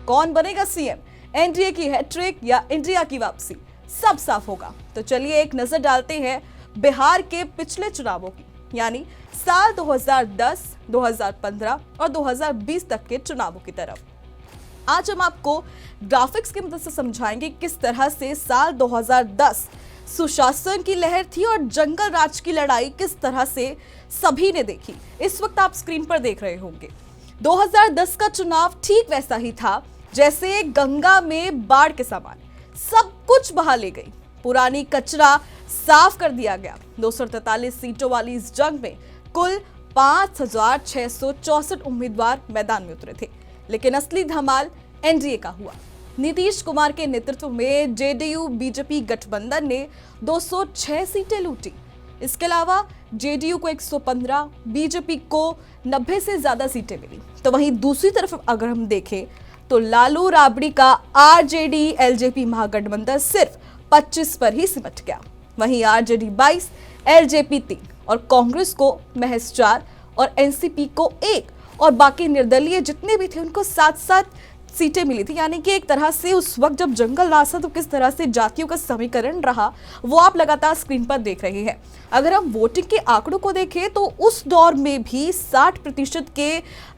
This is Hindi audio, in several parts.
कौन बनेगा सीएम, एनडीए की हैट्रिक या इंडिया की वापसी, सब साफ होगा। तो चलिए एक नजर डालते हैं बिहार के पिछले चुनावों की, यानी साल 2010, 2015 और 2020 तक के चुनावों की तरफ। आज हम आपको ग्राफिक्स की मदद से समझाएंगे किस तरह से साल 2010 सुशासन की लहर थी और जंगल राज की लड़ाई किस तरह से सभी ने देखी। इस वक्त आप स्क्रीन पर देख रहे होंगे 2010 का चुनाव ठीक वैसा ही था जैसे गंगा में बाढ़ के समान, सब कुछ बहा ले गई। पुरानी कचरा साफ कर दिया गया। 243 सीटों वाली इस जंग में कुल 5,664 उम्मीदवार मैदान में उतरे थे, लेकिन असली धमाल एनडीए का हुआ। नीतीश कुमार के नेतृत्व में जेडीयू बीजेपी गठबंधन ने 206 सीटें लूटी। इसके अलावा जेडीयू को 115, बीजेपी को 90 से ज्यादा सीटें मिली। तो वहीं दूसरी तरफ अगर हम देखें तो लालू राबड़ी का आरजेडी एलजेपी महागठबंधन सिर्फ 25 पर ही सिमट गया। वहीं आरजेडी 22, एलजेपी 3 और कांग्रेस को महज 4 और एनसीपी को 1 और बाकी निर्दलीय जितने भी थे उनको 7-7 सीटें मिली थी। यानी कि एक तरह से उस वक्त जब जंगल राज था तो किस तरह से जातियों का समीकरण रहा वो आप लगातार स्क्रीन पर देख रहे हैं। अगर हम वोटिंग के आंकड़ों को देखें तो उस दौर में भी 60% के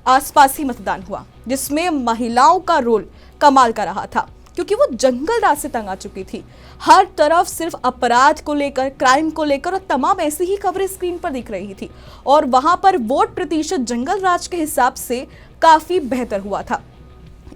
आसपास ही मतदान हुआ, जिसमें महिलाओं का रोल कमाल का रहा था क्योंकि वो जंगल राज से तंग आ चुकी थी। हर तरफ सिर्फ अपराध को लेकर, क्राइम को लेकर और तमाम ऐसी ही खबरें स्क्रीन पर दिख रही थी और वहां पर वोट प्रतिशत जंगल राज के हिसाब से काफी बेहतर हुआ था।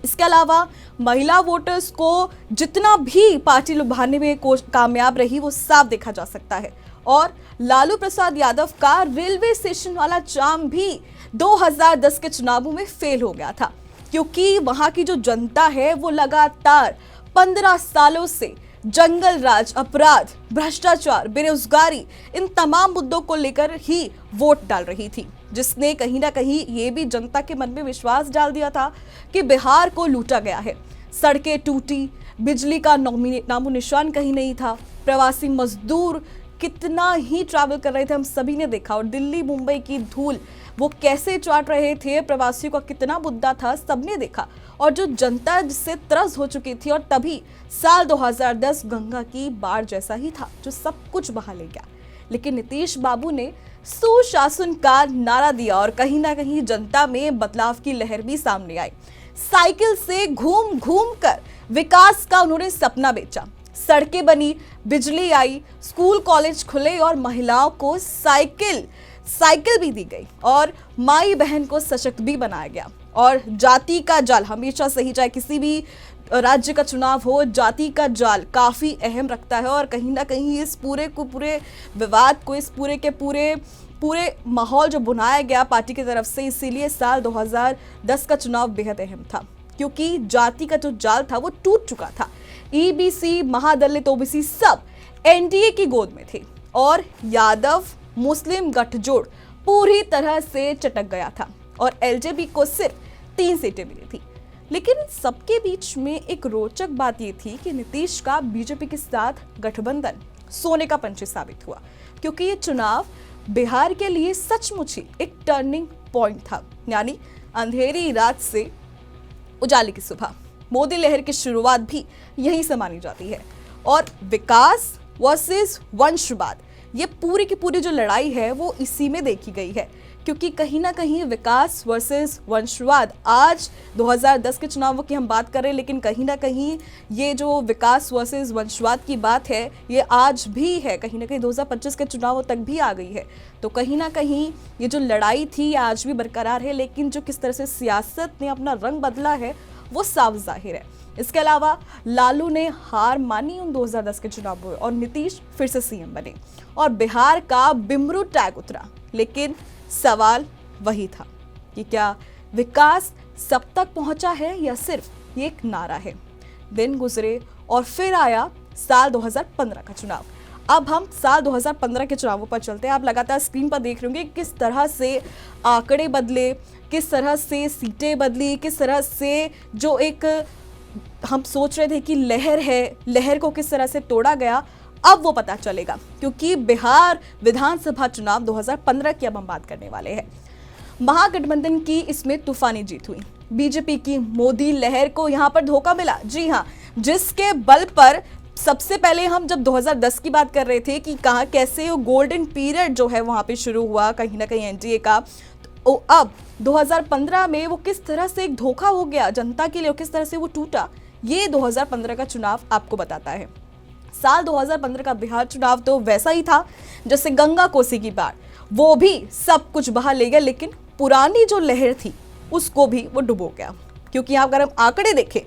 इसके अलावा महिला वोटर्स को जितना भी पार्टी लुभाने में कामयाब रही वो साफ देखा जा सकता है। और लालू प्रसाद यादव का रेलवे स्टेशन वाला जाम भी 2010 के चुनावों में फेल हो गया था क्योंकि वहां की जो जनता है वो लगातार 15 सालों से जंगल राज, अपराध, भ्रष्टाचार, बेरोजगारी, इन तमाम मुद्दों को लेकर ही वोट डाल रही थी, जिसने कहीं ना कहीं ये भी जनता के मन में विश्वास डाल दिया था कि बिहार को लूटा गया है। सड़कें टूटी, बिजली का नामो निशान कहीं नहीं था, प्रवासी मजदूर कितना ही ट्रैवल कर रहे थे हम सभी ने देखा, और दिल्ली मुंबई की धूल वो कैसे चाट रहे थे, प्रवासियों का कितना मुद्दा था सबने देखा, और जो जनता जिससे त्रस्त हो चुकी थी। और तभी साल 2010 गंगा की बाढ़ जैसा ही था जो सब कुछ बहा ले गया। लेकिन नीतीश बाबू ने सुशासन का नारा दिया और कहीं ना कहीं जनता में बदलाव की लहर भी सामने आई। साइकिल से घूम घूम कर विकास का उन्होंने सपना बेचा। सड़कें बनी, बिजली आई, स्कूल कॉलेज खुले और महिलाओं को साइकिल भी दी गई और माई बहन को सशक्त भी बनाया गया। और जाति का जाल हमेशा सही, चाहे किसी भी राज्य का चुनाव हो, जाति का जाल काफी अहम रखता है और कहीं ना कहीं इस पूरे विवाद को, इस पूरे माहौल जो बनाया गया पार्टी की तरफ से, इसीलिए साल 2010 का चुनाव बेहद अहम था क्योंकि जाति का जो जाल था वो टूट चुका था। ईबीसी, महादलित, ओबीसी सब एनडीए की गोद में थे और यादव मुस्लिम गठजोड़ पूरी तरह से चटक गया था और एलजेपी को सिर्फ 3 सीटें मिली थी। लेकिन सबके बीच में एक रोचक बात यह थी कि नीतीश का बीजेपी के साथ गठबंधन सोने का पंछी साबित हुआ क्योंकि ये चुनाव बिहार के लिए सचमुच ही एक टर्निंग पॉइंट था, यानी अंधेरी रात से उजाले की सुबह। मोदी लहर की शुरुआत भी यहीं से मानी जाती है और विकास वर्सेस वंशवाद, ये पूरी की पूरी जो लड़ाई है वो इसी में देखी गई है क्योंकि कहीं ना कहीं विकास वर्सेस वंशवाद, आज 2010 के चुनावों की हम बात कर रहे हैं लेकिन कहीं ना कहीं ये जो विकास वर्सेस वंशवाद की बात है ये आज भी है, कहीं ना कहीं 2025 के चुनावों तक भी आ गई है। तो कहीं ना कहीं ये जो लड़ाई थी आज भी बरकरार है, लेकिन जो किस तरह से सियासत ने अपना रंग बदला है वो साफ जाहिर है। इसके अलावा लालू ने हार मानी उन 2010 के चुनाव में और नीतीश फिर से सीएम बने और बिहार का बिमरू टैग उतरा। लेकिन सवाल वही था कि क्या विकास सब तक पहुंचा है या सिर्फ ये एक नारा है। दिन गुजरे और फिर आया साल 2015 का चुनाव। अब हम साल 2015 के चुनावों पर चलते हैं। आप लगातार स्क्रीन पर देख रहे होंगे किस तरह से आंकड़े बदले, किस तरह से सीटें बदली, किस तरह से जो एक हम सोच रहे थे कि लहर है, लहर को किस तरह से तोड़ा गया, अब वो पता चलेगा क्योंकि बिहार विधानसभा चुनाव 2015 की अब हम बात करने वाले हैं। महागठबंधन की इसमें तूफानी जीत हुई। बीजेपी की मोदी लहर को यहां पर धोखा मिला। जी हां, जिसके बल पर सबसे पहले हम जब 2010 की बात कर रहे थे कि कहाँ कैसे वो गोल्डन पीरियड जो है वहां पे शुरू हुआ कहीं ना कहीं एनडीए का, तो अब 2015 में वो किस तरह से एक धोखा हो गया जनता के लिए, किस तरह से वो टूटा, ये 2015 का चुनाव आपको बताता है। साल 2015 का बिहार चुनाव तो वैसा ही था जैसे गंगा कोसी की बाढ़, वो भी सब कुछ बहा ले गया, लेकिन पुरानी जो लहर थी उसको भी वो डुबो गया। क्योंकि यहाँ अगर हम आंकड़े देखें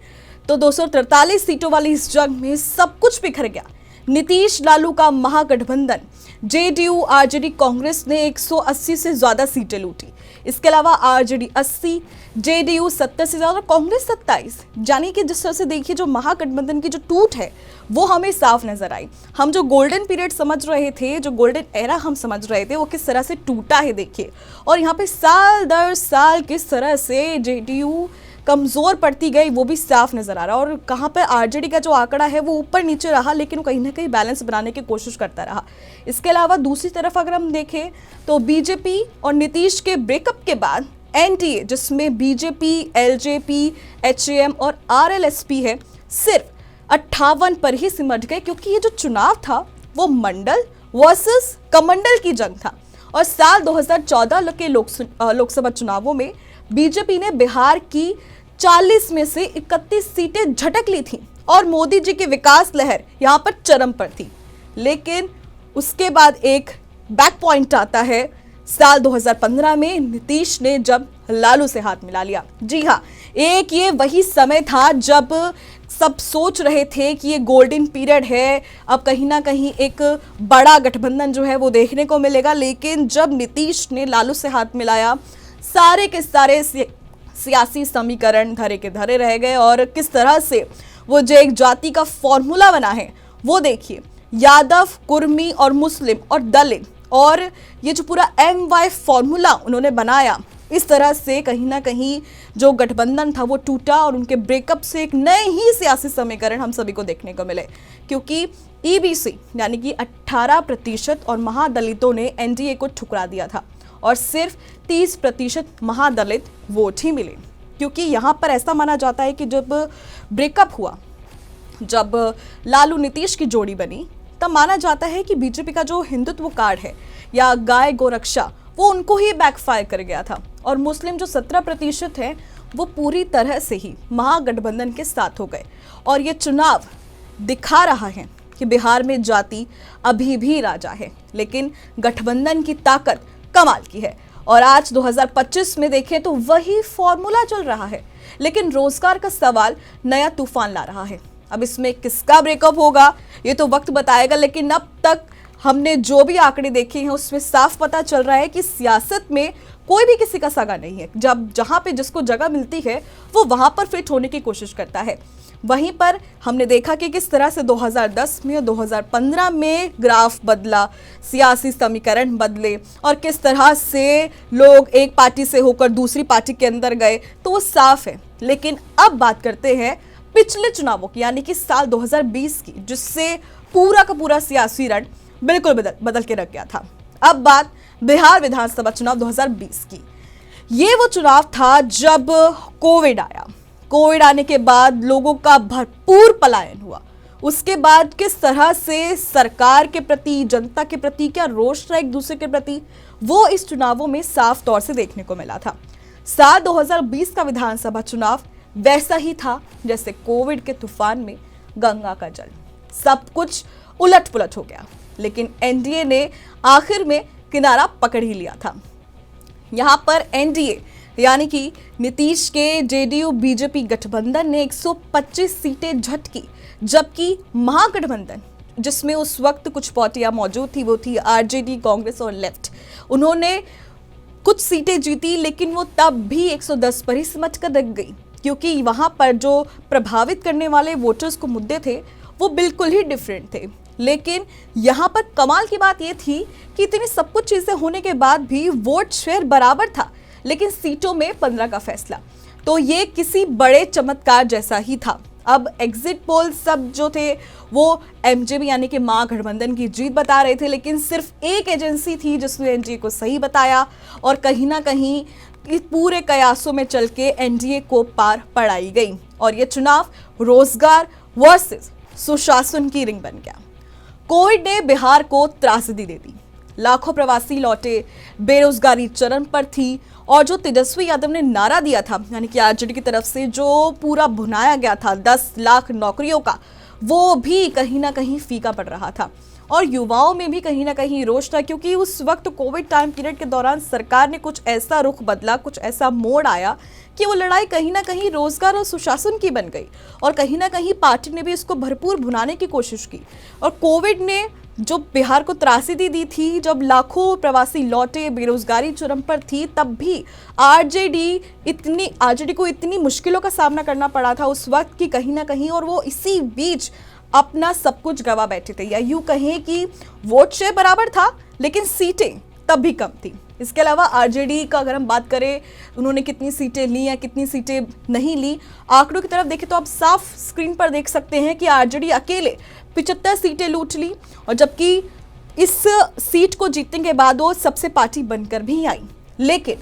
तो 243 सीटों वाली इस जंग में सब कुछ बिखर गया। नीतीश लालू का महागठबंधन जेडीयू आरजेडी कांग्रेस ने 180 से ज्यादा सीटें लूटी। इसके अलावा आरजेडी 80, जेडीयू 70 से ज्यादा, कांग्रेस 27। यानी कि जिस तरह से देखिए जो महागठबंधन की जो टूट है वो हमें साफ नजर आई। हम जो गोल्डन पीरियड समझ रहे थे, जो गोल्डन एरा हम समझ रहे थे, वो किस तरह से टूटा है देखिए। और यहाँ पे साल दर साल किस तरह से जेडीयू कमजोर पड़ती गई वो भी साफ नजर आ रहा है। और कहाँ पर आरजेडी का जो आंकड़ा है वो ऊपर नीचे रहा, लेकिन वो कहीं ना कहीं बैलेंस बनाने की कोशिश करता रहा। इसके अलावा दूसरी तरफ अगर हम देखें तो बीजेपी और नीतीश के ब्रेकअप के बाद एनडीए, जिसमें बीजेपी, एलजेपी, एचएएम और आरएलएसपी है, सिर्फ 58 पर ही सिमट गए। क्योंकि ये जो चुनाव था वो मंडल वर्सेस कमंडल की जंग था। और साल 2014 के लोकसभा चुनावों में बीजेपी ने बिहार की 40 में से 31 सीटें झटक ली थी और मोदी जी की विकास लहर यहां पर चरम पर थी। लेकिन उसके बाद एक बैक पॉइंट आता है साल 2015 में नीतीश ने जब लालू से हाथ मिला लिया। जी हाँ, एक ये वही समय था जब सब सोच रहे थे कि ये गोल्डन पीरियड है, अब कहीं ना कहीं एक बड़ा गठबंधन जो है वो देखने को मिलेगा। लेकिन जब नीतीश ने लालू से हाथ मिलाया, सारे के सारे सियासी समीकरण धरे के धरे रह गए। और किस तरह से वो जो एक जाति का फॉर्मूला बना है वो देखिए, यादव, कुर्मी और मुस्लिम और दलित, और ये जो पूरा MY फॉर्मूला उन्होंने बनाया, इस तरह से कहीं ना कहीं जो गठबंधन था वो टूटा और उनके ब्रेकअप से एक नए ही सियासी समीकरण हम सभी को देखने को मिले। क्योंकि EBC यानी कि 18% और महादलितों ने एनडीए को ठुकरा दिया था और सिर्फ 30% महादलित वोट ही मिले। क्योंकि यहाँ पर ऐसा माना जाता है कि जब ब्रेकअप हुआ, जब लालू नीतीश की जोड़ी बनी, तब माना जाता है कि बीजेपी का जो हिंदुत्व कार्ड है या गाय गोरक्षा, वो उनको ही बैकफायर कर गया था। और मुस्लिम जो 17% है वो पूरी तरह से ही महागठबंधन के साथ हो गए। और ये चुनाव दिखा रहा है कि बिहार में जाति अभी भी राजा है, लेकिन गठबंधन की ताकत कमाल की है। और आज 2025 में देखें तो वही फॉर्मूला चल रहा है। लेकिन रोजगार का सवाल नया तूफान ला रहा है। अब इसमें किसका ब्रेकअप होगा ये तो वक्त बताएगा, लेकिन अब तक हमने जो भी आंकड़े देखे हैं उसमें साफ पता चल रहा है कि सियासत में कोई भी किसी का सगा नहीं है। जब जहां पे जिसको जगह मिलती है वो वहां पर फिट होने की कोशिश करता है। वहीं पर हमने देखा कि किस तरह से 2010 में और 2015 में ग्राफ बदला, सियासी समीकरण बदले, और किस तरह से लोग एक पार्टी से होकर दूसरी पार्टी के अंदर गए, तो वो साफ है। लेकिन अब बात करते हैं पिछले चुनावों की, यानी कि साल 2020 की, जिससे पूरा का पूरा सियासी रण बिल्कुल बदल के रख गया था। अब बात बिहार विधानसभा चुनाव 2020 की। ये वो चुनाव था जब कोविड आया। कोविड आने के बाद लोगों का भरपूर पलायन हुआ। उसके बाद किस तरह से सरकार के प्रति, जनता के प्रति क्या रोष था एक दूसरे के प्रति, वो इस चुनावों में साफ तौर से देखने को मिला था। साल 2020 का विधानसभा चुनाव वैसा ही था जैसे कोविड के तूफान में गंगा का जल, सब कुछ उलट पुलट हो गया। लेकिन एनडीए ने आखिर में किनारा पकड़ ही लिया था। यहाँ पर एनडीए यानी कि नीतीश के जेडीयू बीजेपी गठबंधन ने 125 सीटें झटकी, जबकि महागठबंधन जिसमें उस वक्त कुछ पार्टियां मौजूद थी, वो थी आरजेडी, कांग्रेस और लेफ्ट, उन्होंने कुछ सीटें जीती, लेकिन वो तब भी 110 पर ही सिमट कर रह गई। क्योंकि वहां पर जो प्रभावित करने वाले वोटर्स को मुद्दे थे वो बिल्कुल ही डिफरेंट थे। लेकिन यहाँ पर कमाल की बात ये थी कि इतनी सब कुछ चीज़ें होने के बाद भी वोट शेयर बराबर था, लेकिन सीटों में 15 का फैसला। तो ये किसी बड़े चमत्कार जैसा ही था। अब एग्जिट पोल सब जो थे वो एमजेपी यानी कि महागठबंधन की जीत बता रहे थे, लेकिन सिर्फ एक एजेंसी थी जिसने एनडीए को सही बताया और कहीं ना कहीं इस पूरे कयासों में चल के एनडीए को पार पड़ाई गई और ये चुनाव रोजगार वर्सेस सुशासन की रिंग बन गया। कोविड ने बिहार को त्रासदी दे दी, लाखों प्रवासी लौटे, बेरोजगारी चरम पर थी और जो तेजस्वी यादव ने नारा दिया था यानी कि आरजेडी की तरफ से जो पूरा भुनाया गया था 10 लाख नौकरियों का, वो भी कहीं ना कहीं फीका पड़ रहा था और युवाओं में भी कहीं ना कहीं रोष था, क्योंकि उस वक्त कोविड टाइम पीरियड के दौरान सरकार ने कुछ ऐसा रुख बदला, कुछ ऐसा मोड़ आया कि वो लड़ाई कहीं ना कहीं रोजगार और सुशासन की बन गई और कहीं ना कहीं पार्टी ने भी इसको भरपूर भुनाने की कोशिश की। और कोविड ने जो बिहार को त्रासदी दी थी, जब लाखों प्रवासी लौटे, बेरोजगारी चरम पर थी, तब भी आरजेडी को इतनी मुश्किलों का सामना करना पड़ा था उस वक्त कि कहीं ना कहीं, और वो इसी बीच अपना सब कुछ गवा बैठे थे, या यूं कहें कि वोट शेयर बराबर था लेकिन सीटें तब भी कम थी। इसके अलावा आरजेडी का अगर हम बात करें उन्होंने कितनी सीटें ली या कितनी सीटें नहीं ली, आंकड़ों की तरफ देखें तो आप साफ स्क्रीन पर देख सकते हैं कि आरजेडी अकेले 75 सीटें लूट ली और जबकि इस सीट को जीतने के बाद वो सबसे पार्टी बनकर भी आई। लेकिन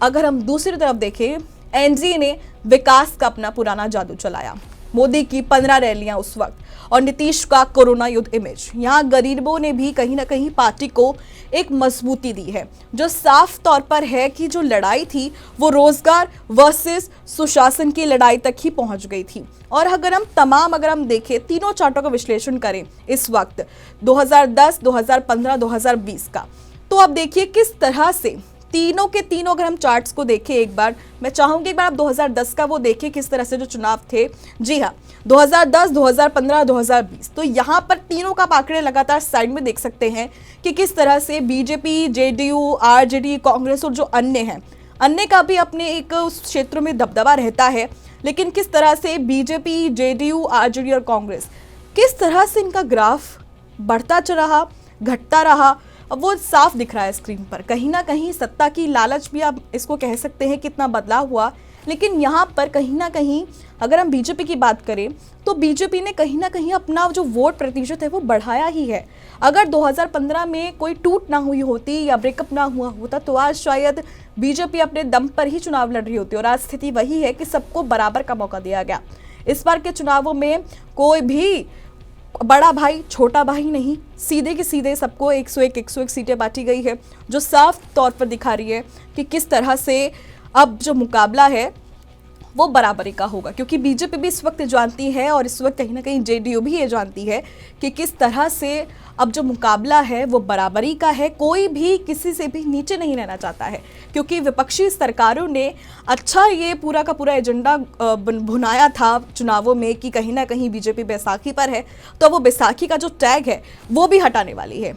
अगर हम दूसरी तरफ देखें, एनडीए ने विकास का अपना पुराना जादू चलाया। मोदी की 15 रैलियां उस वक्त और नीतीश का कोरोना युद्ध इमेज, यहाँ गरीबों ने भी कहीं ना कहीं पार्टी को एक मजबूती दी है, जो साफ तौर पर है कि जो लड़ाई थी वो रोजगार वर्सेस सुशासन की लड़ाई तक ही पहुंच गई थी। और अगर हम देखें तीनों चार्टों का विश्लेषण करें इस वक्त 2010, 2015, 2020 का, तो अब देखिए किस तरह से तीनों के तीनों अगर हम चार्ट्स को देखें एक बार, मैं चाहूंगी एक बार आप 2010 का वो देखें किस तरह से जो चुनाव थे। जी हाँ, 2010, 2015, 2020, तो यहाँ पर तीनों का आंकड़े लगातार साइड में देख सकते हैं कि किस तरह से बीजेपी, जेडीयू, आरजेडी, कांग्रेस और जो अन्य का भी अपने एक उस क्षेत्रों में दबदबा रहता है, लेकिन किस तरह से बीजेपी, जेडीयू, आरजेडी और कांग्रेस किस तरह से इनका ग्राफ बढ़ता रहा, घटता रहा, अब वो साफ दिख रहा है स्क्रीन पर। कहीं ना कहीं सत्ता की लालच भी आप इसको कह सकते हैं कितना बदलाव हुआ, लेकिन यहाँ पर कहीं ना कहीं अगर हम बीजेपी की बात करें तो बीजेपी ने कहीं ना कहीं अपना जो वोट प्रतिशत है वो बढ़ाया ही है। अगर 2015 में कोई टूट ना हुई होती या ब्रेकअप ना हुआ होता तो आज शायद बीजेपी अपने दम पर ही चुनाव लड़ रही होती, और आज स्थिति वही है कि सबको बराबर का मौका दिया गया। इस बार के चुनावों में कोई भी बड़ा भाई छोटा भाई नहीं, सीधे के सीधे सबको 101 सीटें बांटी गई है, जो साफ तौर पर दिखा रही है कि किस तरह से अब जो मुकाबला है वो बराबरी का होगा, क्योंकि बीजेपी भी इस वक्त जानती है और इस वक्त कहीं ना कहीं जेडीयू भी ये जानती है कि किस तरह से अब जो मुकाबला है वो बराबरी का है। कोई भी किसी से भी नीचे नहीं रहना चाहता है, क्योंकि विपक्षी सरकारों ने अच्छा ये पूरा का पूरा एजेंडा भुनाया था चुनावों में कि कहीं ना कहीं बीजेपी बैसाखी पर है, तो वो बैसाखी का जो टैग है वो भी हटाने वाली है।